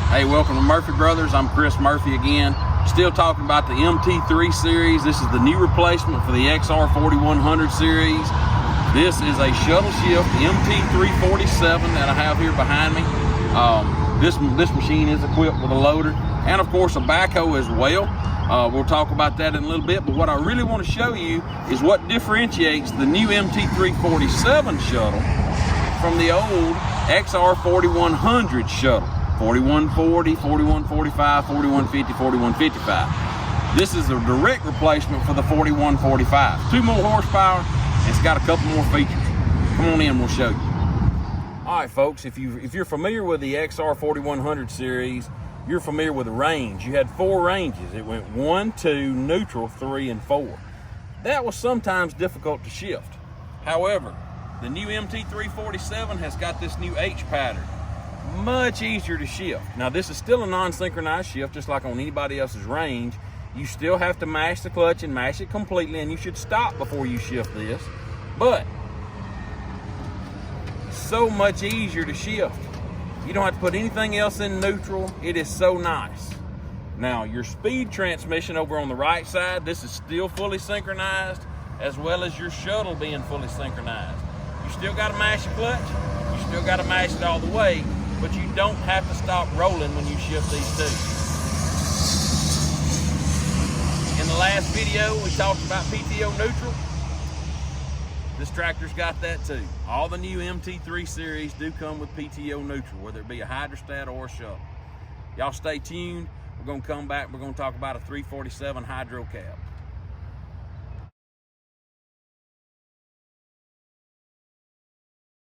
Hey, welcome to Murphy Brothers. I'm Chris Murphy again. Still talking about the MT3 Series. This is the new replacement for the XR4100 series. This is a shuttle shift, the MT347 that I have here behind me. This machine is equipped with a loader and, of course, a backhoe as well. We'll talk about that in a little bit, but what I really want to show you is what differentiates the new MT347 shuttle from the old XR4100 shuttle. 4140, 4145, 4150, 4155. This is a direct replacement for the 4145. 2 more horsepower, and it's got a couple more features. Come on in, we'll show you. All right, folks, if you're familiar with the XR4100 series, you're familiar with the range. You had 4 ranges. It went 1, 2, neutral, 3, and 4. That was sometimes difficult to shift. However, the new MT347 has got this new H pattern. Much easier to shift. Now, this is still a non-synchronized shift, just like on anybody else's range. You still have to mash the clutch and mash it completely, and you should stop before you shift this. But so much easier to shift. You don't have to put anything else in neutral. It is so nice. Now, your speed transmission over on the right side, this is still fully synchronized, as well as your shuttle being fully synchronized. You still got to mash the clutch. You still got to mash it all the way, but you don't have to stop rolling when you shift these two. In the last video, we talked about PTO neutral. This tractor's got that too. All the new MT3 series do come with PTO neutral, whether it be a hydrostat or a shuttle. Y'all stay tuned. We're gonna come back, we're gonna talk about a 347 hydro cab.